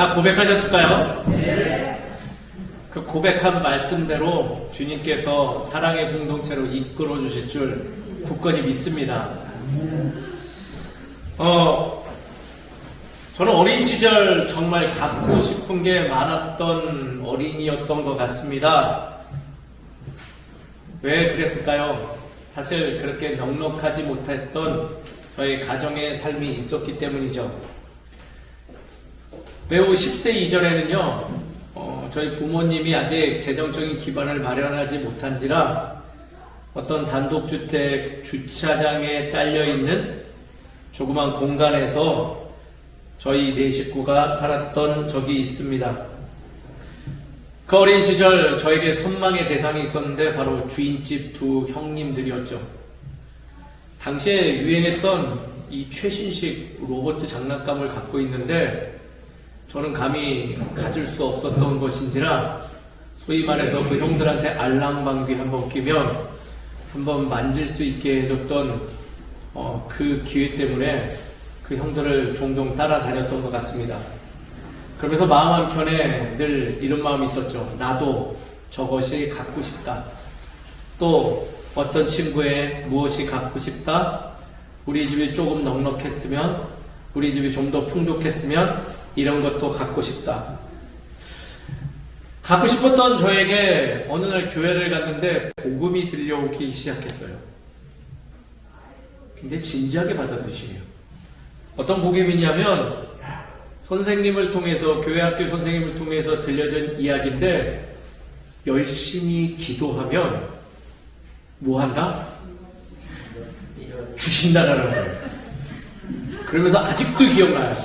다 고백하셨을까요? 네. 그 고백한 말씀대로 주님께서 사랑의 공동체로 이끌어 주실 줄 굳건히 믿습니다. 저는 어린 시절 정말 갖고 싶은 게 많았던 어린이였던 것 같습니다. 왜 그랬을까요? 사실 그렇게 넉넉하지 못했던 저의 가정의 삶이 있었기 때문이죠. 매우 10세 이전에는요, 저희 부모님이 아직 재정적인 기반을 마련하지 못한지라 어떤 단독주택 주차장에 딸려있는 조그만 공간에서 저희 네 식구가 살았던 적이 있습니다. 그 어린 시절 저에게 선망의 대상이 있었는데 바로 주인집 두 형님들이었죠. 당시에 유행했던 이 최신식 로봇 장난감을 갖고 있는데 저는 감히 가질 수 없었던 것인지라 소위 말해서 그 형들한테 알랑방귀 한번 끼면 한번 만질 수 있게 해줬던 그 기회 때문에 그 형들을 종종 따라다녔던 것 같습니다. 그러면서 마음 한켠에 늘 이런 마음이 있었죠. 나도 저것이 갖고 싶다. 또 어떤 친구의 무엇이 갖고 싶다. 우리 집이 조금 넉넉했으면, 우리 집이 좀 더 풍족했으면 이런 것도 갖고 싶다. 갖고 싶었던 저에게 어느 날 교회를 갔는데 복음이 들려오기 시작했어요. 굉장히 진지하게 받아들이시네요. 어떤 복음이냐면 선생님을 통해서, 교회 학교 선생님을 통해서 들려준 이야기인데 열심히 기도하면 뭐 한다? 주신다라는 거예요. 그러면서 아직도 기억나요.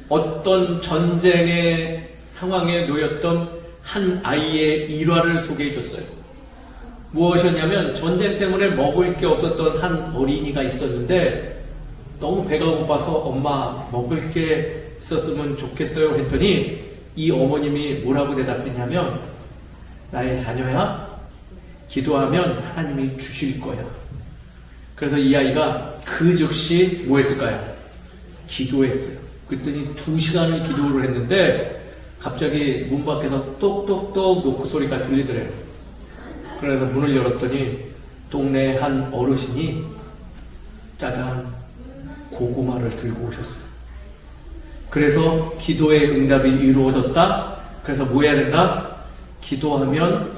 어떤 전쟁의 상황에 놓였던 한 아이의 일화를 소개해 줬어요. 무엇이었냐면 전쟁 때문에 먹을 게 없었던 한 어린이가 있었는데 너무 배가 고파서 엄마 먹을 게 있었으면 좋겠어요 했더니 이 어머님이 뭐라고 대답했냐면 나의 자녀야 기도하면 하나님이 주실 거야. 그래서 이 아이가 그 즉시 뭐 했을까요? 기도했어요. 그랬더니 2시간을 기도를 했는데 갑자기 문 밖에서 똑똑똑 노크 소리가 들리더래요. 그래서 문을 열었더니 동네 한 어르신이 짜잔 고구마를 들고 오셨어요. 그래서 기도의 응답이 이루어졌다. 그래서 뭐 해야 된다? 기도하면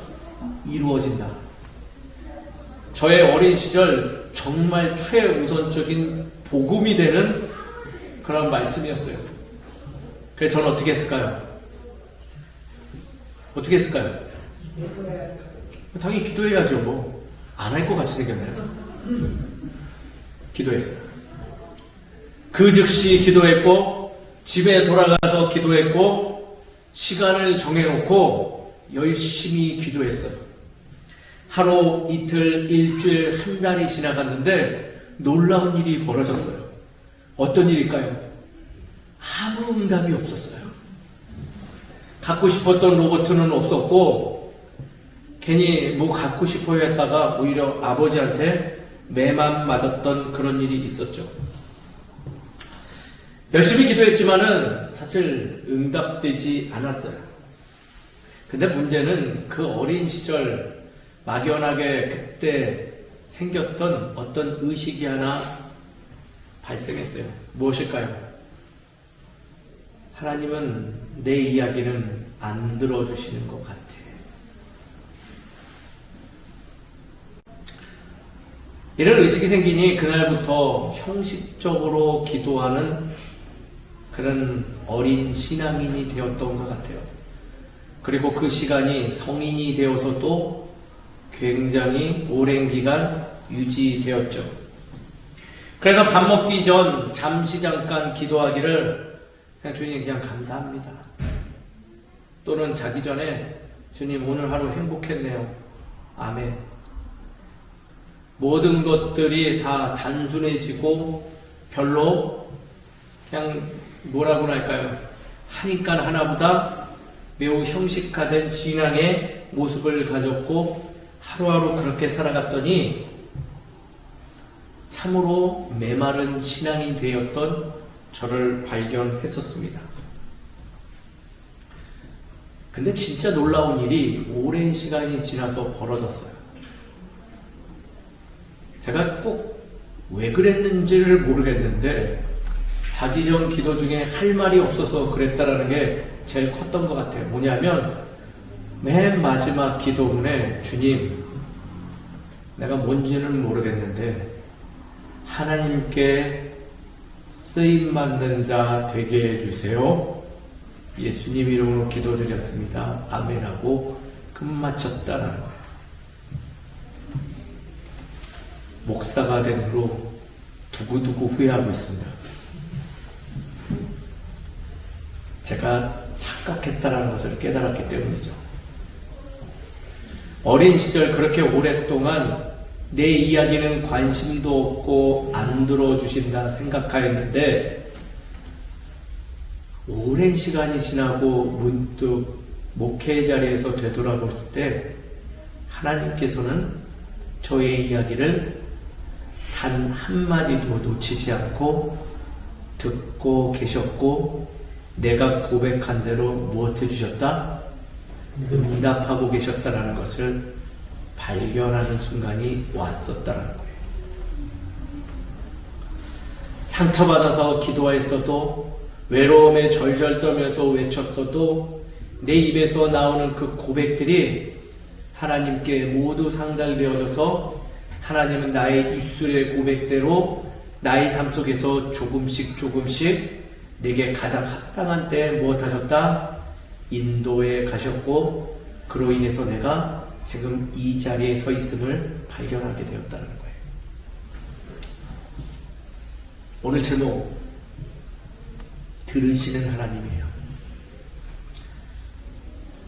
이루어진다. 저의 어린 시절 정말 최우선적인 복음이 되는 그런 말씀이었어요. 그래서 저는 어떻게 했을까요? 어떻게 했을까요? 당연히 기도해야죠. 뭐 안 할 것 같이 생겼나요? 기도했어요. 그 즉시 기도했고 집에 돌아가서 기도했고 시간을 정해놓고 열심히 기도했어요. 하루, 이틀, 일주일, 한 달이 지나갔는데 놀라운 일이 벌어졌어요. 어떤 일일까요? 아무 응답이 없었어요. 갖고 싶었던 로봇은 없었고 괜히 뭐 갖고 싶어야 했다가 오히려 아버지한테 매만 맞았던 그런 일이 있었죠. 열심히 기도했지만은 사실 응답되지 않았어요. 근데 문제는 그 어린 시절 막연하게 그때 생겼던 어떤 의식이 하나 발생했어요. 무엇일까요? 하나님은 내 이야기는 안 들어주시는 것 같아. 이런 의식이 생기니 그날부터 형식적으로 기도하는 그런 어린 신앙인이 되었던 것 같아요. 그리고 그 시간이 성인이 되어서도 굉장히 오랜 기간 유지되었죠. 그래서 밥 먹기 전 잠시 잠깐 기도하기를 그냥 주님 그냥 감사합니다. 또는 자기 전에 주님 오늘 하루 행복했네요. 아멘. 모든 것들이 다 단순해지고 별로 그냥 뭐라고나 할까요? 하니까 하나보다 매우 형식화된 신앙의 모습을 가졌고 하루하루 그렇게 살아갔더니 참으로 메마른 신앙이 되었던 저를 발견했었습니다. 근데 진짜 놀라운 일이 오랜 시간이 지나서 벌어졌어요. 제가 꼭 왜 그랬는지를 모르겠는데 자기 전 기도 중에 할 말이 없어서 그랬다라는 게 제일 컸던 것 같아요. 뭐냐면 맨 마지막 기도문에 주님, 내가 뭔지는 모르겠는데 하나님께 쓰임받는 자 되게 해주세요. 예수님 이름으로 기도드렸습니다. 아멘하고 끝마쳤다라는 거예요. 목사가 된 후로 두고두고 후회하고 있습니다. 제가 착각했다라는 것을 깨달았기 때문이죠. 어린 시절 그렇게 오랫동안 내 이야기는 관심도 없고 안 들어주신다 생각하였는데 오랜 시간이 지나고 문득 목회 자리에서 되돌아봤을 때 하나님께서는 저의 이야기를 단 한마디도 놓치지 않고 듣고 계셨고 내가 고백한 대로 무엇 해주셨다? 응답하고 계셨다라는 것을 발견하는 순간이 왔었다라는 거예요. 상처받아서 기도했어도 외로움에 절절 떨면서 외쳤어도 내 입에서 나오는 그 고백들이 하나님께 모두 상달되어져서 하나님은 나의 입술의 고백대로 나의 삶 속에서 조금씩 내게 가장 합당한 때에 무엇 하셨다? 인도에 가셨고 그로 인해서 내가 지금 이 자리에 서 있음을 발견하게 되었다는 거예요. 오늘 제목 들으시는 하나님이에요.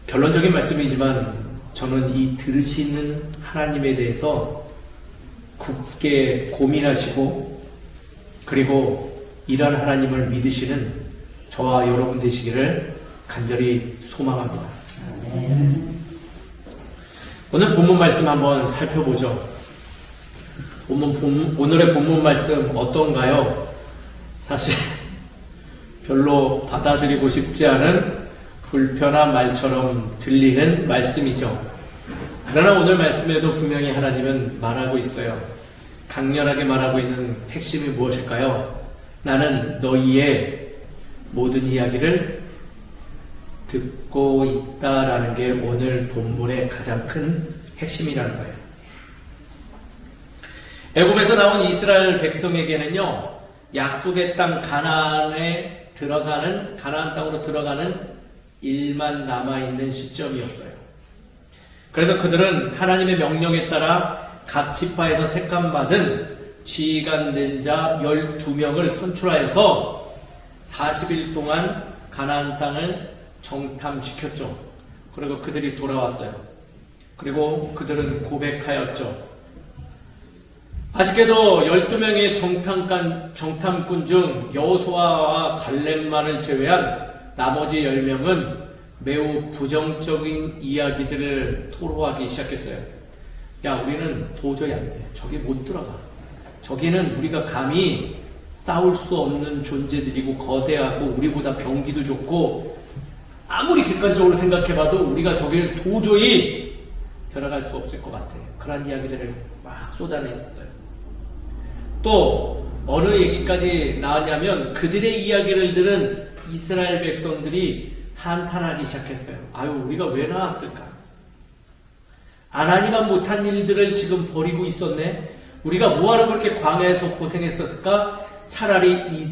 결론적인 말씀이지만 저는 이 들으시는 하나님에 대해서 굳게 고민하시고 그리고 이러한 하나님을 믿으시는 저와 여러분 되시기를 간절히 소망합니다. 오늘 본문 말씀 한번 살펴보죠. 오늘의 본문 말씀 어떤가요? 사실 별로 받아들이고 싶지 않은 불편한 말처럼 들리는 말씀이죠. 그러나 오늘 말씀에도 분명히 하나님은 말하고 있어요. 강렬하게 말하고 있는 핵심이 무엇일까요? 나는 너희의 모든 이야기를 듣고 있다라는 게 오늘 본문의 가장 큰 핵심이라는 거예요. 애굽에서 나온 이스라엘 백성에게는요, 약속의 땅 가나안 땅으로 들어가는 일만 남아있는 시점이었어요. 그래서 그들은 하나님의 명령에 따라 각 지파에서 택함받은 지휘관된 자 12명을 선출하여서 40일 동안 가나안 땅을 정탐시켰죠. 그리고 그들이 돌아왔어요. 그리고 그들은 고백하였죠. 아쉽게도 12명의 정탐꾼 중 여호수아와 갈렙만을 제외한 나머지 10명은 매우 부정적인 이야기들을 토로하기 시작했어요. 야, 우리는 도저히 안 돼. 저기 못 들어가. 저기는 우리가 감히 싸울 수 없는 존재들이고 거대하고 우리보다 병기도 좋고 아무리 객관적으로 생각해봐도 우리가 저기를 도저히 들어갈 수 없을 것 같아. 그런 이야기들을 막 쏟아냈어요. 또 어느 얘기까지 나왔냐면 그들의 이야기를 들은 이스라엘 백성들이 한탄하기 시작했어요. 아유, 우리가 왜 나왔을까? 하나님만 못한 일들을 지금 벌이고 있었네. 우리가 뭐하러 그렇게 광야에서 고생했었을까? 차라리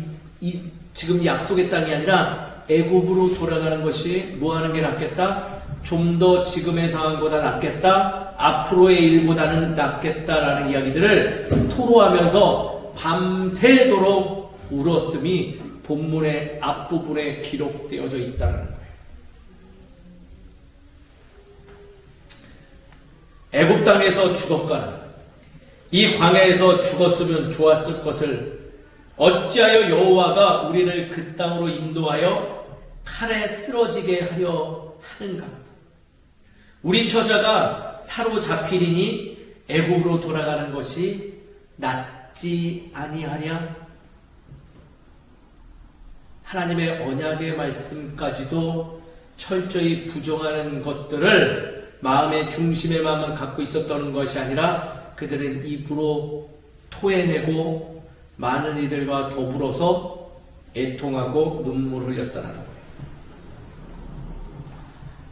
지금 약속의 땅이 아니라 애굽으로 돌아가는 것이 뭐하는 게 낫겠다? 좀 더 지금의 상황보다 낫겠다? 앞으로의 일보다는 낫겠다라는 이야기들을 토로하면서 밤새도록 울었음이 본문의 앞부분에 기록되어져 있다는 거예요. 애굽 땅에서 죽었거나 이 광야에서 죽었으면 좋았을 것을 어찌하여 여호와가 우리를 그 땅으로 인도하여 칼에 쓰러지게 하려 하는가? 우리 처자가 사로잡히리니 애굽으로 돌아가는 것이 낫지 아니하랴? 하나님의 언약의 말씀까지도 철저히 부정하는 것들을 마음의 중심에만 갖고 있었던 것이 아니라 그들은 입으로 토해내고 많은 이들과 더불어서 애통하고 눈물을 흘렸다는 거예요.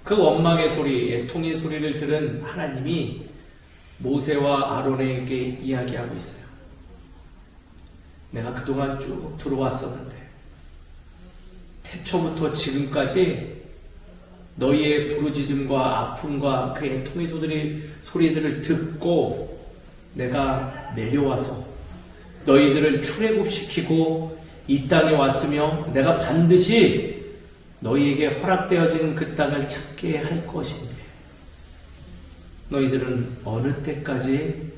그 원망의 소리, 애통의 소리를 들은 하나님이 모세와 아론에게 이야기하고 있어요. 내가 그동안 쭉 들어왔었는데 태초부터 지금까지 너희의 부르짖음과 아픔과 그 애통의 소리들을 듣고 내가 내려와서 너희들을 출애굽시키고 이 땅에 왔으며 내가 반드시 너희에게 허락되어진 그 땅을 찾게 할 것인데 너희들은 어느 때까지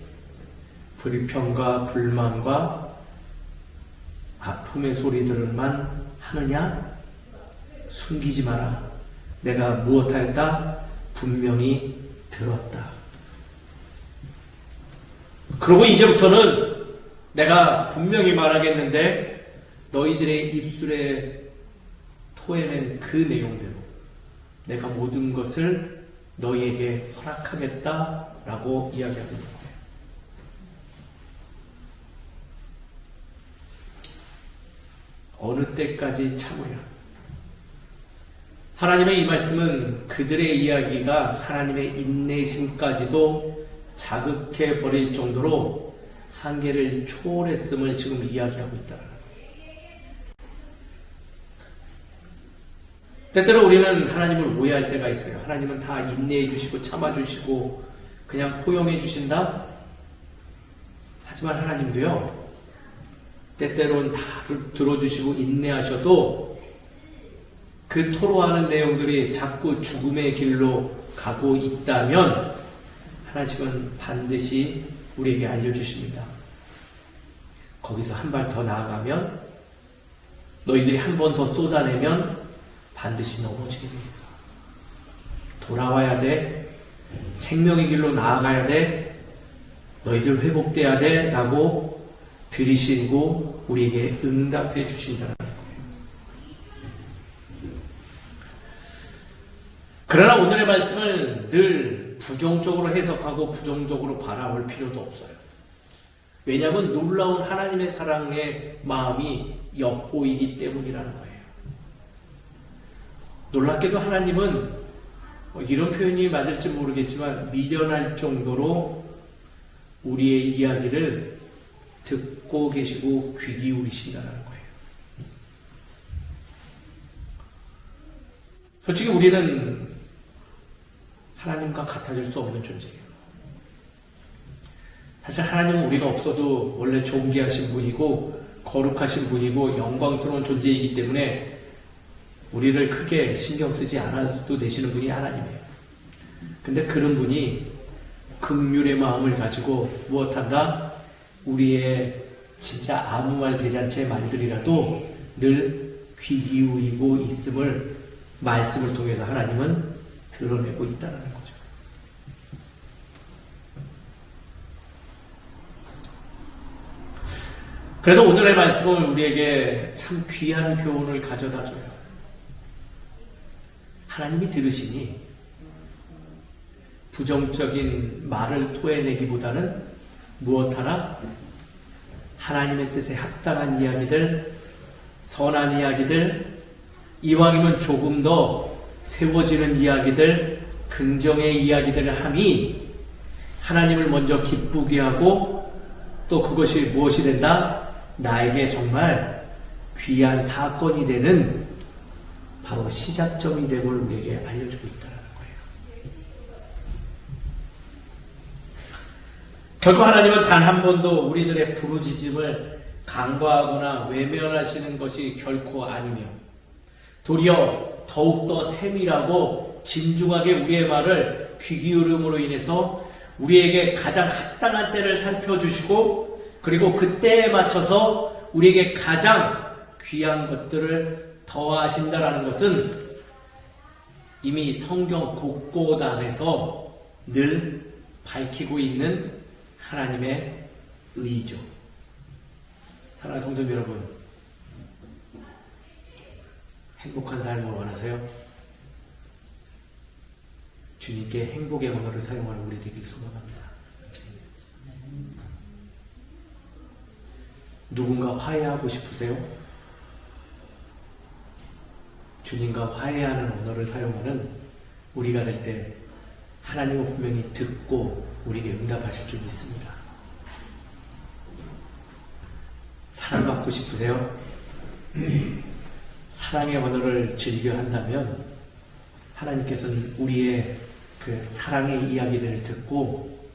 불평과 불만과 아픔의 소리들만 하느냐? 숨기지 마라. 내가 무엇하였다? 분명히 들었다. 그러고 이제부터는 내가 분명히 말하겠는데 너희들의 입술에 토해낸 그 내용대로 내가 모든 것을 너희에게 허락하겠다라고 이야기하고 있는 거예요. 어느 때까지 참으랴. 하나님의 이 말씀은 그들의 이야기가 하나님의 인내심까지도 자극해 버릴 정도로 한계를 초월했음을 지금 이야기하고 있다는 거예요. 때때로 우리는 하나님을 오해할 때가 있어요. 하나님은 다 인내해 주시고 참아 주시고 그냥 포용해 주신다? 하지만 하나님도요, 때때로는 다 들어주시고 인내하셔도 그 토로하는 내용들이 자꾸 죽음의 길로 가고 있다면 하나님은 반드시 우리에게 알려주십니다. 거기서 한 발 더 나아가면 너희들이 한 번 더 쏟아내면 반드시 넘어지게 돼 있어. 돌아와야 돼. 생명의 길로 나아가야 돼. 너희들 회복돼야 돼. 라고 들이시고 우리에게 응답해 주신다는 거예요. 그러나 오늘의 말씀을 늘 부정적으로 해석하고 부정적으로 바라볼 필요도 없어요. 왜냐하면 놀라운 하나님의 사랑의 마음이 엿보이기 때문이라는 거예요. 놀랍게도 하나님은 이런 표현이 맞을지 모르겠지만 미련할 정도로 우리의 이야기를 듣고 계시고 귀 기울이신다는 거예요. 솔직히 우리는 하나님과 같아질 수 없는 존재예요. 사실 하나님은 우리가 없어도 원래 존귀하신 분이고 거룩하신 분이고 영광스러운 존재이기 때문에 우리를 크게 신경 쓰지 않아도 되시는 분이 하나님이에요. 근데 그런 분이 긍휼의 마음을 가지고 무엇한다? 우리의 진짜 아무 말 대잔치의 말들이라도 늘 귀 기울이고 있음을 말씀을 통해서 하나님은 드러내고 있다는 거죠. 그래서 오늘의 말씀은 우리에게 참 귀한 교훈을 가져다 줘요. 하나님이 들으시니 부정적인 말을 토해내기보다는 무엇하라? 하나님의 뜻에 합당한 이야기들, 선한 이야기들, 이왕이면 조금 더 세워지는 이야기들, 긍정의 이야기들을 함이 하나님을 먼저 기쁘게 하고 또 그것이 무엇이 된다? 나에게 정말 귀한 사건이 되는 바로 시작점이 됨을 우리에게 알려주고 있다는 거예요. 결국 하나님은 단 한 번도 우리들의 부르짖음을 간과하거나 외면하시는 것이 결코 아니며 도리어 더욱더 세밀하고 진중하게 우리의 말을 귀 기울임으로 인해서 우리에게 가장 합당한 때를 살펴주시고 그리고 그때에 맞춰서 우리에게 가장 귀한 것들을 더하신다라는 것은 이미 성경 곳곳 안에서 늘 밝히고 있는 하나님의 의죠. 사랑하는 성도 여러분, 행복한 삶을 원하세요? 주님께 행복의 언어를 사용하는 우리 되길 소망합니다. 누군가 화해하고 싶으세요? 주님과 화해하는 언어를 사용하는 우리가 될 때 하나님은 분명히 듣고 우리에게 응답하실 줄 믿습니다. 사랑받고 싶으세요? 사랑의 언어를 즐겨 한다면 하나님께서는 우리의 그 사랑의 이야기들을 듣고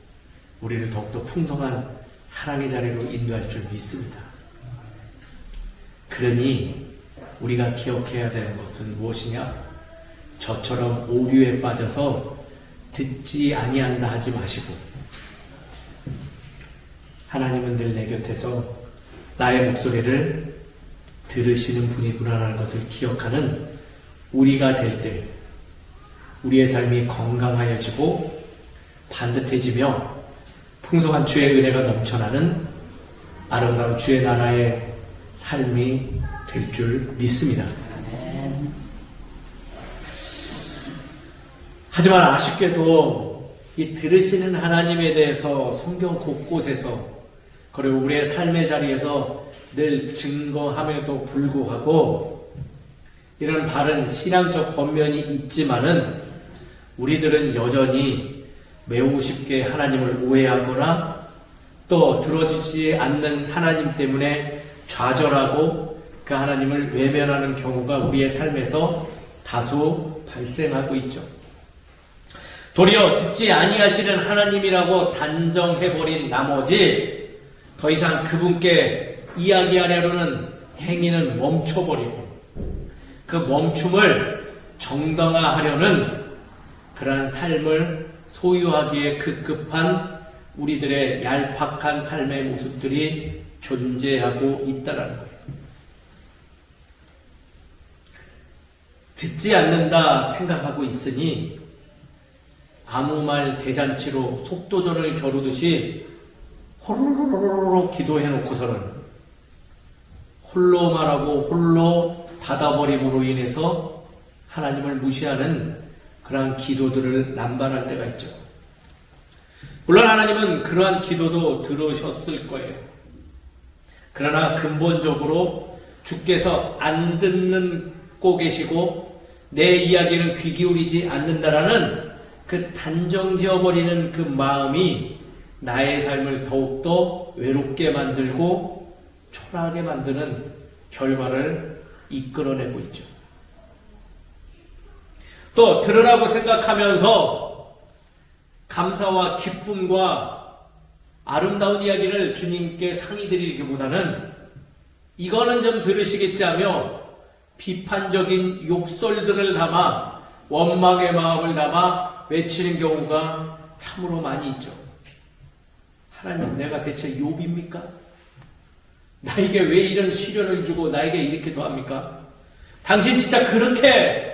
우리를 더욱더 풍성한 사랑의 자리로 인도할 줄 믿습니다. 그러니 우리가 기억해야 되는 것은 무엇이냐? 저처럼 오류에 빠져서 듣지 아니한다 하지 마시고, 하나님은 늘 내 곁에서 나의 목소리를 들으시는 분이구나라는 것을 기억하는 우리가 될 때 우리의 삶이 건강하여지고 반듯해지며 풍성한 주의 은혜가 넘쳐나는 아름다운 주의 나라의 삶이 될 줄 믿습니다. 하지만 아쉽게도 이 들으시는 하나님에 대해서 성경 곳곳에서 그리고 우리의 삶의 자리에서 늘 증거함에도 불구하고 이런 바른 신앙적 권면이 있지만은 우리들은 여전히 매우 쉽게 하나님을 오해하거나 또 들어주지 않는 하나님 때문에 좌절하고 그 하나님을 외면하는 경우가 우리의 삶에서 다수 발생하고 있죠. 도리어 듣지 아니하시는 하나님이라고 단정해버린 나머지 더 이상 그분께 이야기하려는 행위는 멈춰버리고 그 멈춤을 정당화하려는 그러한 삶을 소유하기에 급급한 우리들의 얄팍한 삶의 모습들이 존재하고 있다는 거예요. 듣지 않는다 생각하고 있으니 아무 말 대잔치로 속도전을 겨루듯이 호로로로로 기도해놓고서는 홀로 말하고 홀로 닫아버림으로 인해서 하나님을 무시하는 그러한 기도들을 남발할 때가 있죠. 물론 하나님은 그러한 기도도 들으셨을 거예요. 그러나 근본적으로 주께서 안 듣고 계시고 내 이야기는 귀 기울이지 않는다라는 그 단정지어버리는 그 마음이 나의 삶을 더욱더 외롭게 만들고 초라하게 만드는 결과를 이끌어내고 있죠. 또 들으라고 생각하면서 감사와 기쁨과 아름다운 이야기를 주님께 상의 드리기보다는 이거는 좀 들으시겠지 하며 비판적인 욕설들을 담아 원망의 마음을 담아 외치는 경우가 참으로 많이 있죠. 하나님, 내가 대체 욥입니까? 나에게 왜 이런 시련을 주고 나에게 이렇게 더합니까? 당신 진짜 그렇게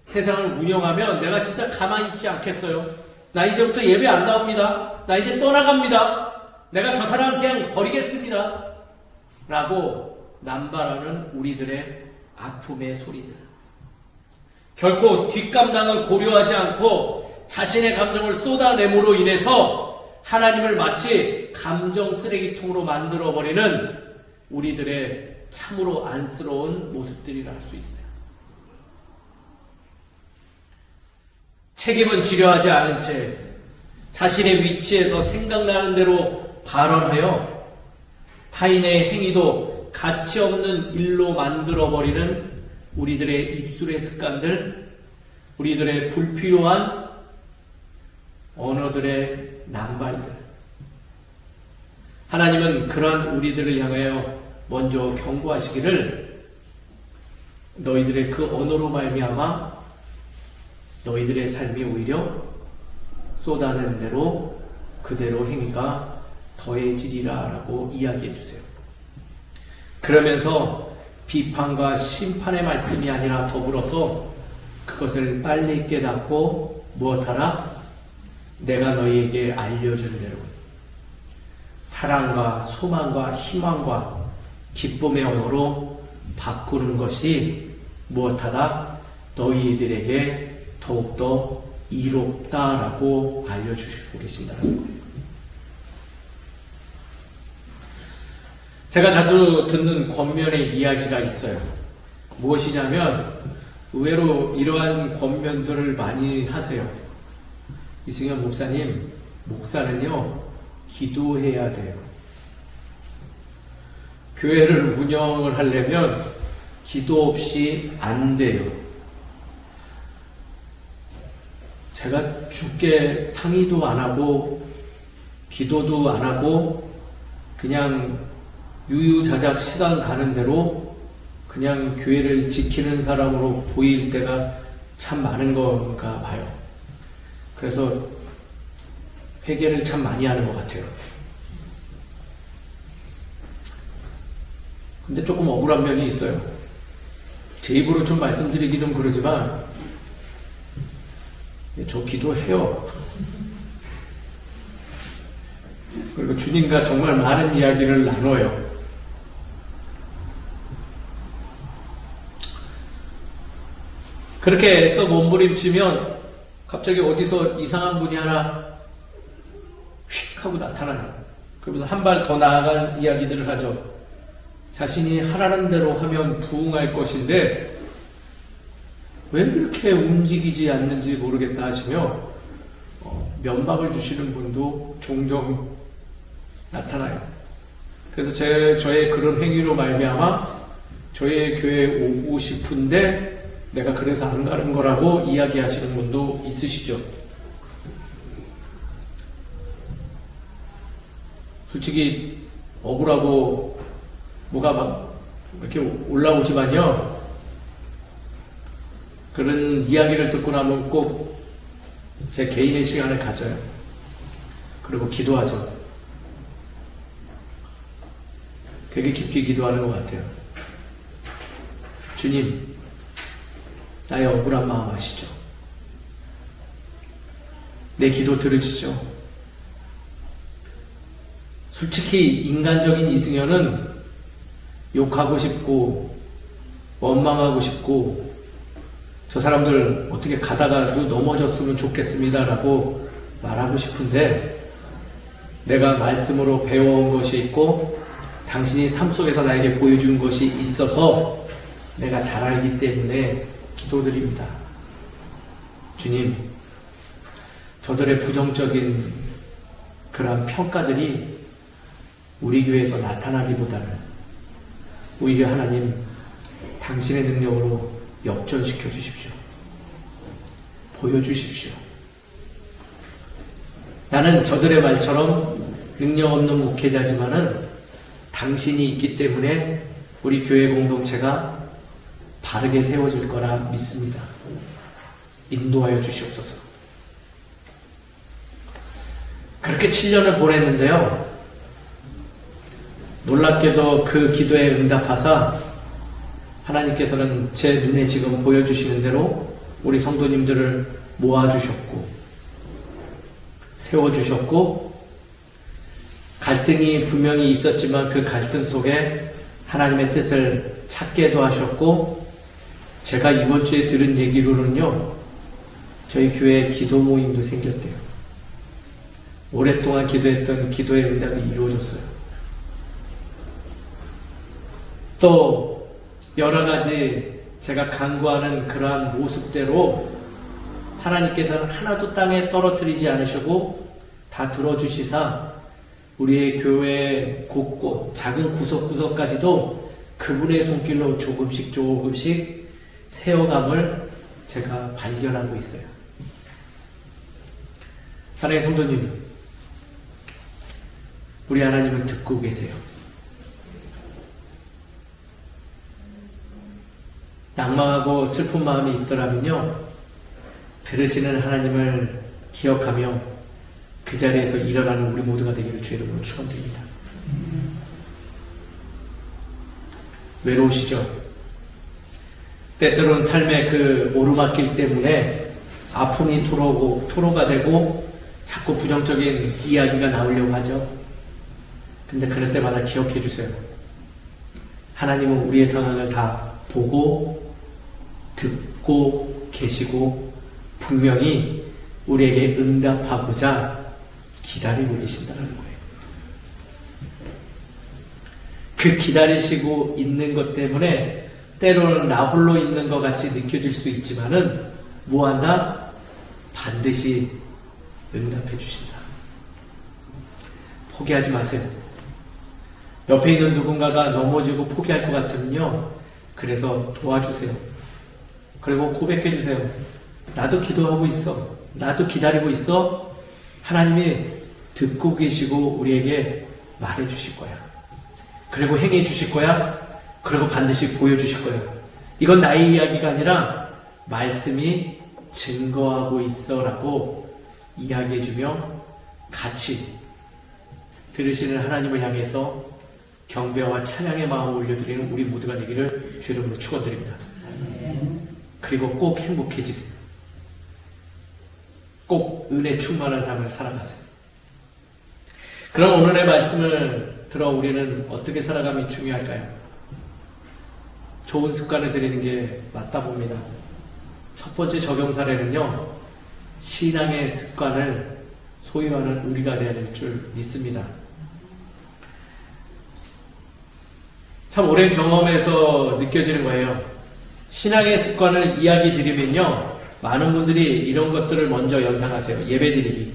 세상을 운영하면 내가 진짜 가만히 있지 않겠어요. 나 이제부터 예배 안 나옵니다. 나 이제 떠나갑니다. 내가 저 사람 그냥 버리겠습니다. 라고 남발하는 우리들의 아픔의 소리들. 결코 뒷감당을 고려하지 않고 자신의 감정을 쏟아내므로 인해서 하나님을 마치 감정 쓰레기통으로 만들어버리는 우리들의 참으로 안쓰러운 모습들이라 할 수 있어요. 책임은 지려하지 않은 채 자신의 위치에서 생각나는 대로 발언하여 타인의 행위도 가치 없는 일로 만들어버리는 우리들의 입술의 습관들, 우리들의 불필요한 언어들의 남발들. 하나님은 그러한 우리들을 향하여 먼저 경고하시기를 너희들의 그 언어로 말미암아 너희들의 삶이 오히려 쏟아낸 대로 그대로 행위가 더해지리라 라고 이야기해 주세요. 그러면서 비판과 심판의 말씀이 아니라 더불어서 그것을 빨리 깨닫고 무엇하라? 내가 너희에게 알려준 대로 사랑과 소망과 희망과 기쁨의 언어로 바꾸는 것이 무엇하다? 너희들에게 더욱더 이롭다라고 알려주시고 계신다는 거예요. 제가 자주 듣는 권면의 이야기가 있어요. 무엇이냐면 의외로 이러한 권면들을 많이 하세요. 이승현 목사님, 목사는요 기도해야 돼요. 교회를 운영을 하려면 기도 없이 안 돼요. 제가 죽게 상의도 안 하고 기도도 안 하고 그냥 유유자작 시간 가는 대로 그냥 교회를 지키는 사람으로 보일 때가 참 많은 건가 봐요. 그래서 회개를 참 많이 하는 것 같아요. 근데 조금 억울한 면이 있어요. 제 입으로 좀 말씀드리기 좀 그러지만 저 기도해요. 그리고 주님과 정말 많은 이야기를 나눠요. 그렇게 애써 몸부림치면 갑자기 어디서 이상한 분이 하나 휙 하고 나타나요. 그러면서 한 발 더 나아간 이야기들을 하죠. 자신이 하라는 대로 하면 부응할 것인데 왜 그렇게 움직이지 않는지 모르겠다 하시며 면박을 주시는 분도 종종 나타나요. 그래서 저의 그런 행위로 말미암아 저의 교회에 오고 싶은데 내가 그래서 안 가는 거라고 이야기하시는 분도 있으시죠. 솔직히 억울하고 뭐가 막 이렇게 올라오지만요. 그런 이야기를 듣고 나면 꼭 제 개인의 시간을 가져요. 그리고 기도하죠. 되게 깊이 기도하는 것 같아요. 주님, 나의 억울한 마음 아시죠? 내 기도 들으시죠? 솔직히 인간적인 이승현은 욕하고 싶고 원망하고 싶고 저 사람들 어떻게 가다가도 넘어졌으면 좋겠습니다 라고 말하고 싶은데 내가 말씀으로 배워온 것이 있고 당신이 삶 속에서 나에게 보여준 것이 있어서 내가 잘 알기 때문에 기도드립니다. 주님, 저들의 부정적인 그러한 평가들이 우리 교회에서 나타나기보다는 오히려 하나님 당신의 능력으로 역전시켜 주십시오. 보여주십시오. 나는 저들의 말처럼 능력 없는 목회자지만은 당신이 있기 때문에 우리 교회 공동체가 바르게 세워질 거라 믿습니다. 인도하여 주시옵소서. 그렇게 7년을 보냈는데요. 놀랍게도 그 기도에 응답하사 하나님께서는 제 눈에 지금 보여주시는 대로 우리 성도님들을 모아주셨고 세워주셨고 갈등이 분명히 있었지만 그 갈등 속에 하나님의 뜻을 찾게도 하셨고 제가 이번 주에 들은 얘기로는요 저희 교회 기도 모임도 생겼대요. 오랫동안 기도했던 기도의 응답이 이루어졌어요. 또 여러 가지 제가 간구하는 그러한 모습대로 하나님께서는 하나도 땅에 떨어뜨리지 않으시고 다 들어주시사 우리의 교회 곳곳 작은 구석구석까지도 그분의 손길로 조금씩 세워감을 제가 발견하고 있어요. 사랑하는 성도님, 우리 하나님은 듣고 계세요. 낭망하고 슬픈 마음이 있더라면요 들으시는 하나님을 기억하며 그 자리에서 일어나는 우리 모두가 되기를 주의 이름으로 축원드립니다. 외로우시죠? 때때로는 삶의 그 오르막길 때문에 아픔이 토로가 되고 자꾸 부정적인 이야기가 나오려고 하죠. 근데 그럴 때마다 기억해 주세요. 하나님은 우리의 상황을 다 보고 듣고 계시고 분명히 우리에게 응답하고자 기다리고 계신다는 거예요. 그 기다리시고 있는 것 때문에 때로는 나 홀로 있는 것 같이 느껴질 수 있지만은 뭐한다? 반드시 응답해 주신다. 포기하지 마세요. 옆에 있는 누군가가 넘어지고 포기할 것 같으면요, 그래서 도와주세요. 그리고 고백해 주세요. 나도 기도하고 있어. 나도 기다리고 있어. 하나님이 듣고 계시고 우리에게 말해 주실 거야. 그리고 행해 주실 거야. 그리고 반드시 보여주실 거야. 이건 나의 이야기가 아니라 말씀이 증거하고 있어 라고 이야기해 주며 같이 들으시는 하나님을 향해서 경배와 찬양의 마음을 올려드리는 우리 모두가 되기를 주 이름으로 축원드립니다. 그리고 꼭 행복해지세요. 꼭 은혜 충만한 삶을 살아가세요. 그럼 오늘의 말씀을 들어 우리는 어떻게 살아감이 중요할까요? 좋은 습관을 들이는 게 맞다 봅니다. 첫 번째 적용 사례는요, 신앙의 습관을 소유하는 우리가 되어야 될 줄 믿습니다. 참 오랜 경험에서 느껴지는 거예요. 신앙의 습관을 이야기 드리면요, 많은 분들이 이런 것들을 먼저 연상하세요. 예배 드리기,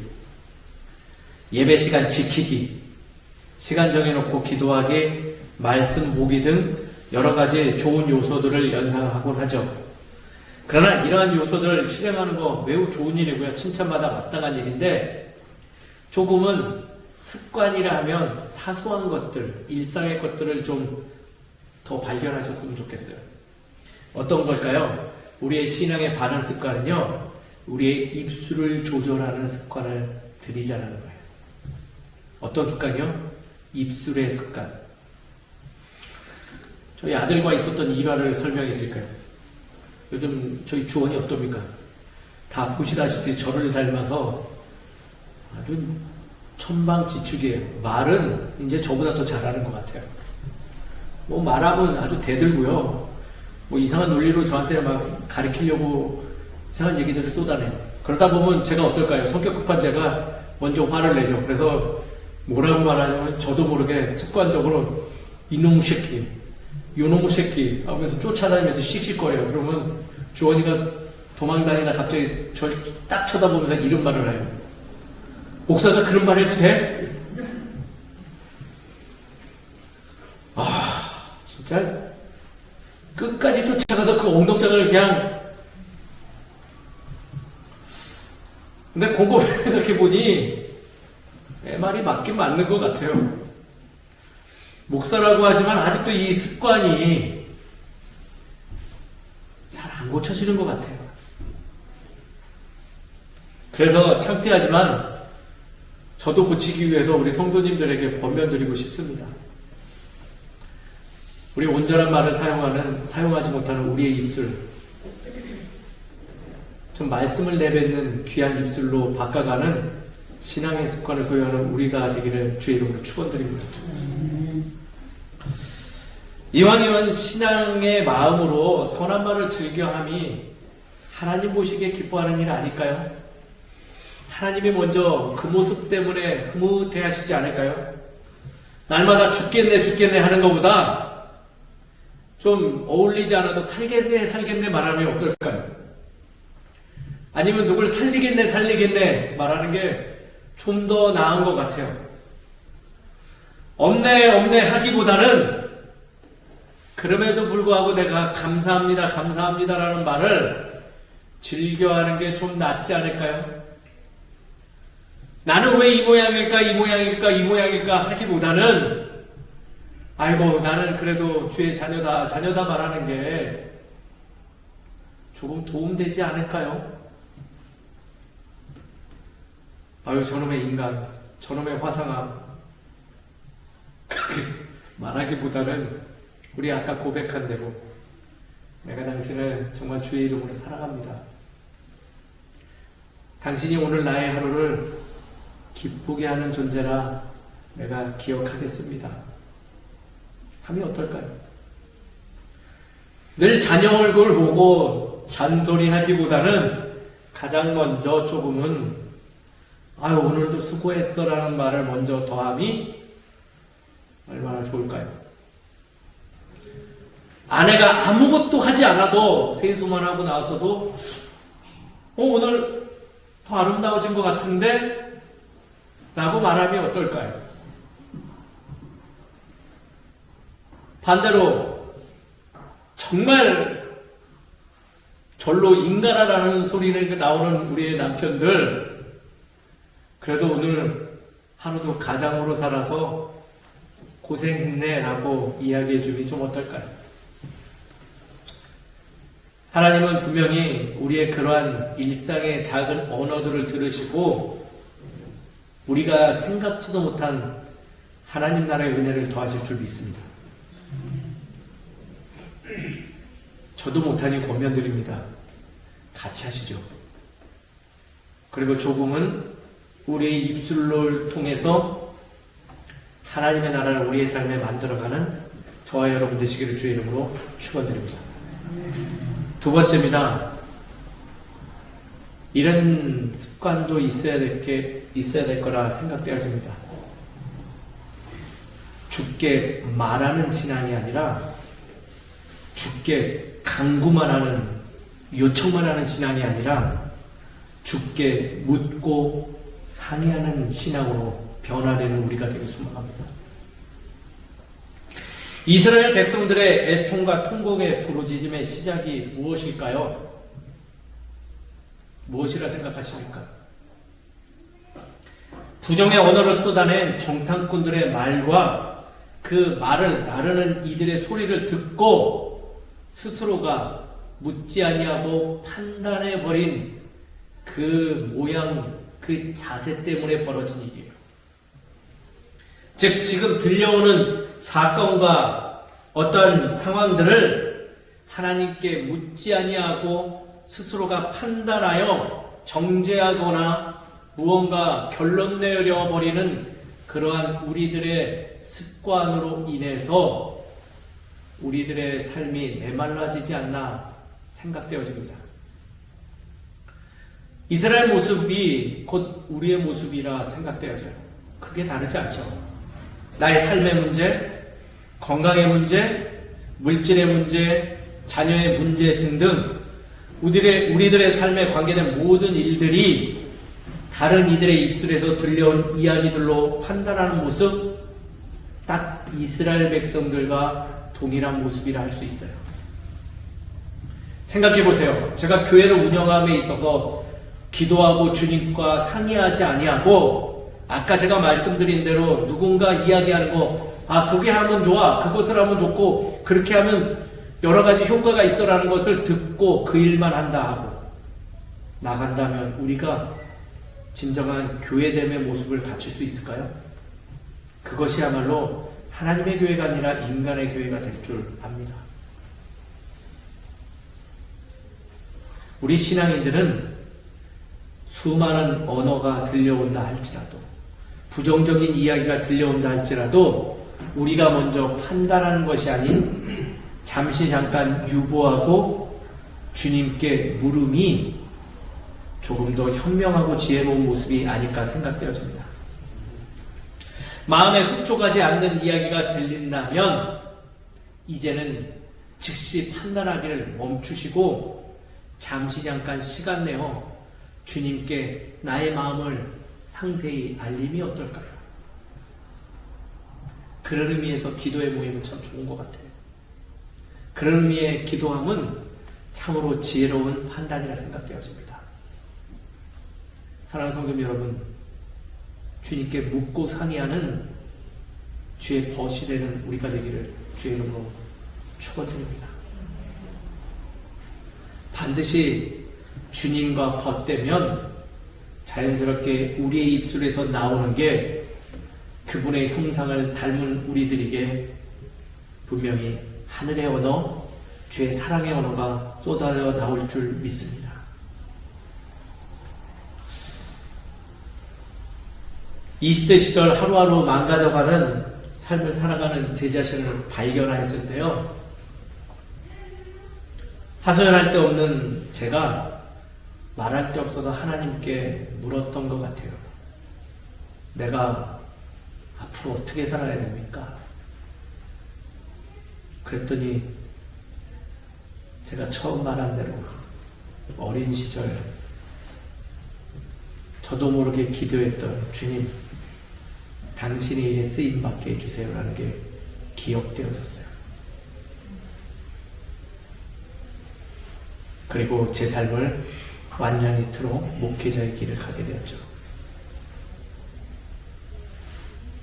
예배 시간 지키기, 시간 정해놓고 기도하기, 말씀 보기 등 여러 가지 좋은 요소들을 연상하곤 하죠. 그러나 이러한 요소들을 실행하는 거 매우 좋은 일이고요. 칭찬받아 마땅한 일인데, 조금은 습관이라 하면 사소한 것들, 일상의 것들을 좀 더 발견하셨으면 좋겠어요. 어떤 걸까요? 우리의 신앙의 바른 습관은요, 우리의 입술을 조절하는 습관을 들이자라는 거예요. 어떤 습관이요? 입술의 습관. 저희 아들과 있었던 일화를 설명해 드릴까요? 요즘 저희 주원이 어떻습니까? 다 보시다시피 저를 닮아서 아주 천방지축이에요. 말은 이제 저보다 더 잘하는 것 같아요. 뭐 말하면 아주 대들고요. 뭐 이상한 논리로 저한테 막 가리키려고 이상한 얘기들을 쏟아내요. 그러다 보면 제가 어떨까요? 성격 급한 제가 먼저 화를 내죠. 그래서 뭐라고 말하냐면 저도 모르게 습관적으로 이놈 새끼, 요놈 새끼 하면서 쫓아다니면서 씩씩거려요. 그러면 주원이가 도망다니다 갑자기 절 딱 쳐다보면서 이런 말을 해요. 목사가 그런 말 해도 돼? 진짜 끝까지 쫓아가서 그 엉덩장을 그냥. 근데 곰곰이 생각해보니 내 말이 맞긴 맞는 것 같아요. 목사라고 하지만 아직도 이 습관이 잘 안 고쳐지는 것 같아요. 그래서 창피하지만 저도 고치기 위해서 우리 성도님들에게 권면드리고 싶습니다. 우리 온전한 말을 사용하지 못하는 우리의 입술, 좀 말씀을 내뱉는 귀한 입술로 바꿔가는 신앙의 습관을 소유하는 우리가 되기를 주의 이름으로 축원드립니다. 이왕이면 신앙의 마음으로 선한 말을 즐겨함이 하나님 보시기에 기뻐하는 일 아닐까요? 하나님이 먼저 그 모습 때문에 흐뭇해하시지 않을까요? 날마다 죽겠네 하는 것보다 좀 어울리지 않아도 살겠네 말하면 어떨까요? 아니면 누굴 살리겠네 말하는 게 좀 더 나은 것 같아요. 없네 하기보다는 그럼에도 불구하고 내가 감사합니다라는 말을 즐겨하는 게 좀 낫지 않을까요? 나는 왜 이 모양일까 하기보다는 아이고 나는 그래도 주의 자녀다 말하는 게 조금 도움되지 않을까요? 아유 저놈의 인간, 저놈의 화상아 그렇게 말하기보다는 우리 아까 고백한 대로 내가 당신을 정말 주의 이름으로 사랑합니다. 당신이 오늘 나의 하루를 기쁘게 하는 존재라 내가 기억하겠습니다. 하면 어떨까요? 늘 자녀 얼굴 보고 잔소리하기보다는 가장 먼저 조금은 아유 오늘도 수고했어 라는 말을 먼저 더함이 얼마나 좋을까요? 아내가 아무것도 하지 않아도 세수만 하고 나와서도 오늘 더 아름다워진 것 같은데? 라고 말하면 어떨까요? 반대로 정말 절로 인간아라는 소리는 나오는 우리의 남편들, 그래도 오늘 하루도 가장으로 살아서 고생했네 라고 이야기해 주면 좀 어떨까요? 하나님은 분명히 우리의 그러한 일상의 작은 언어들을 들으시고 우리가 생각지도 못한 하나님 나라의 은혜를 더하실 줄 믿습니다. 저도 못하니 권면드립니다. 같이 하시죠. 그리고 조금은 우리의 입술을 통해서 하나님의 나라를 우리의 삶에 만들어가는 저와 여러분 되시기를 주의 이름으로 축원드립니다. 두 번째입니다. 이런 습관도 있어야 될 거라 생각되어집니다. 주께 말하는 신앙이 아니라 주께 간구만 하는, 요청만 하는 신앙이 아니라 주께 묻고 상의하는 신앙으로 변화되는 우리가 되길 소망합니다. 이스라엘 백성들의 애통과 통곡의 부르짖음의 시작이 무엇일까요? 무엇이라 생각하십니까? 부정의 언어를 쏟아낸 정탐꾼들의 말과 그 말을 나르는 이들의 소리를 듣고 스스로가 묻지 아니하고 판단해버린 그 모양, 그 자세 때문에 벌어진 일이에요. 즉 지금 들려오는 사건과 어떤 상황들을 하나님께 묻지 아니하고 스스로가 판단하여 정죄하거나 무언가 결론 내려 버리는 그러한 우리들의 습관으로 인해서 우리들의 삶이 메말라지지 않나 생각되어집니다. 이스라엘 모습이 곧 우리의 모습이라 생각되어져요. 크게 다르지 않죠. 나의 삶의 문제, 건강의 문제, 물질의 문제, 자녀의 문제 등등 우리들의 삶에 관계된 모든 일들이 다른 이들의 입술에서 들려온 이야기들로 판단하는 모습, 딱 이스라엘 백성들과 동일한 모습이라 할 수 있어요. 생각해 보세요. 제가 교회를 운영함에 있어서 기도하고 주님과 상의하지 아니하고 아까 제가 말씀드린 대로 누군가 이야기하는 거, 그게 하면 좋아, 그것을 하면 좋고 그렇게 하면 여러 가지 효과가 있어라는 것을 듣고 그 일만 한다 하고 나간다면 우리가 진정한 교회됨의 모습을 갖출 수 있을까요? 그것이야말로 하나님의 교회가 아니라 인간의 교회가 될 줄 압니다. 우리 신앙인들은 수많은 언어가 들려온다 할지라도, 부정적인 이야기가 들려온다 할지라도 우리가 먼저 판단하는 것이 아닌 잠시 잠깐 유보하고 주님께 물음이 조금 더 현명하고 지혜로운 모습이 아닐까 생각되어집니다. 마음에 흡족하지 않는 이야기가 들린다면 이제는 즉시 판단하기를 멈추시고 잠시 잠깐 시간 내어 주님께 나의 마음을 상세히 알림이 어떨까요? 그런 의미에서 기도의 모임은 참 좋은 것 같아요. 그런 의미의 기도함은 참으로 지혜로운 판단이라 생각되어집니다. 사랑하는 성도 여러분, 주님께 묻고 상의하는 주의 벗이 되는 우리가 되기를 주의 이름으로 축원드립니다. 반드시 주님과 벗되면 자연스럽게 우리의 입술에서 나오는 게 그분의 형상을 닮은 우리들에게 분명히 하늘의 언어, 주의 사랑의 언어가 쏟아져 나올 줄 믿습니다. (20대) 시절 하루하루 망가져가는 삶을 살아가는 제 자신을 발견했을 때요, 하소연할 데 없는 제가 말할 데 없어서 하나님께 물었던 것 같아요. 내가 앞으로 어떻게 살아야 됩니까? 그랬더니 제가 처음 말한 대로 어린 시절 저도 모르게 기도했던 주님, 당신의 일에 쓰임받게 해주세요라는 게 기억되어졌어요. 그리고 제 삶을 완전히 틀어 목회자의 길을 가게 되었죠.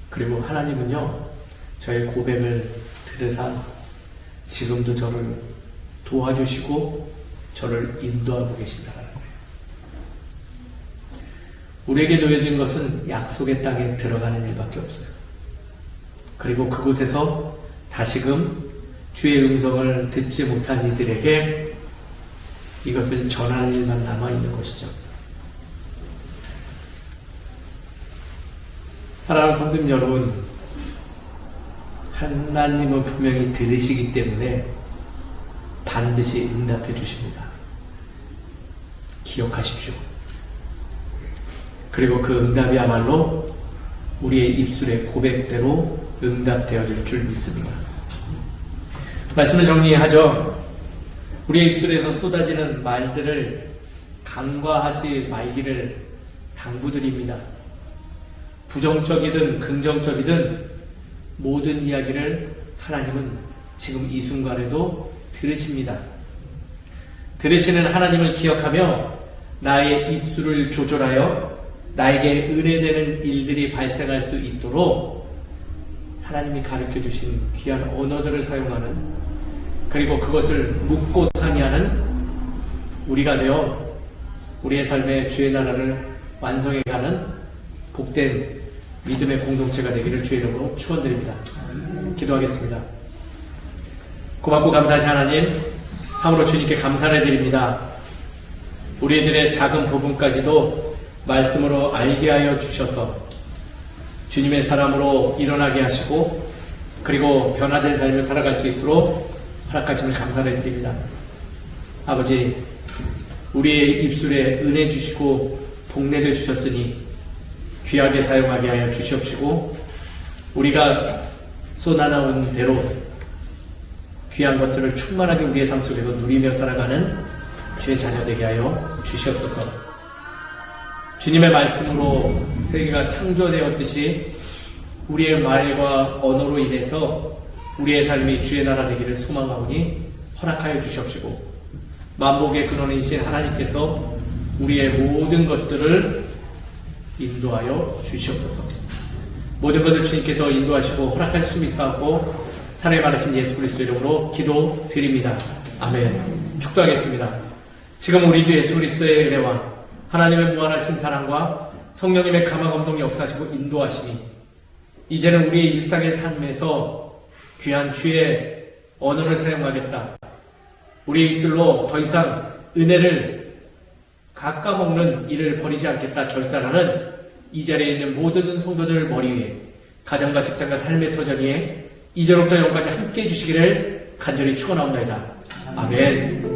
그리고 하나님은요, 저의 고백을 들으사 지금도 저를 도와주시고 저를 인도하고 계신다는 거예요. 우리에게 놓여진 것은 약속의 땅에 들어가는 일밖에 없어요. 그리고 그곳에서 다시금 주의 음성을 듣지 못한 이들에게 이것을 전하는 일만 남아있는 것이죠. 사랑하는 성도 여러분, 하나님은 분명히 들으시기 때문에 반드시 응답해 주십니다. 기억하십시오. 그리고 그 응답이야말로 우리의 입술의 고백대로 응답되어질 줄 믿습니다. 말씀을 정리하죠. 우리의 입술에서 쏟아지는 말들을 간과하지 말기를 당부드립니다. 부정적이든 긍정적이든 모든 이야기를 하나님은 지금 이 순간에도 들으십니다. 들으시는 하나님을 기억하며 나의 입술을 조절하여 나에게 은혜되는 일들이 발생할 수 있도록 하나님이 가르쳐 주신 귀한 언어들을 사용하는, 그리고 그것을 묻고 상의하는 우리가 되어 우리의 삶의 주의 나라를 완성해가는 복된 믿음의 공동체가 되기를 주의 이름으로 축원드립니다. 기도하겠습니다. 고맙고 감사하신 하나님, 참으로 주님께 감사를 드립니다. 우리들의 작은 부분까지도 말씀으로 알게 하여 주셔서 주님의 사람으로 일어나게 하시고, 그리고 변화된 삶을 살아갈 수 있도록 허락하심을 감사를 드립니다. 아버지, 우리의 입술에 은혜 주시고 복내려 주셨으니 귀하게 사용하게 하여 주시옵시고, 우리가 쏟아나온 대로 귀한 것들을 충만하게 우리의 삶 속에서 누리며 살아가는 주의 자녀 되게 하여 주시옵소서. 주님의 말씀으로 세계가 창조되었듯이 우리의 말과 언어로 인해서 우리의 삶이 주의 나라 되기를 소망하오니 허락하여 주시옵시고, 만복의 근원이신 하나님께서 우리의 모든 것들을 인도하여 주시옵소서. 모든 것을 주님께서 인도하시고 허락하실 수 있사옵고 살아에 많으신 예수 그리스도 이름으로 기도드립니다. 아멘. 축도하겠습니다. 지금 우리 주 예수 그리스도의 은혜와 하나님의 무한하신 사랑과 성령님의 감화감동 역사하시고 인도하심이 이제는 우리의 일상의 삶에서 귀한 주의 언어를 사용하겠다, 우리의 입술로 더 이상 은혜를 깎아먹는 일을 벌이지 않겠다 결단하는 이 자리에 있는 모든 성도들 머리 위에, 가정과 직장과 삶의 터전 위에 이제로부터 영원까지 함께해 주시기를 간절히 축원하옵나이다. 아멘.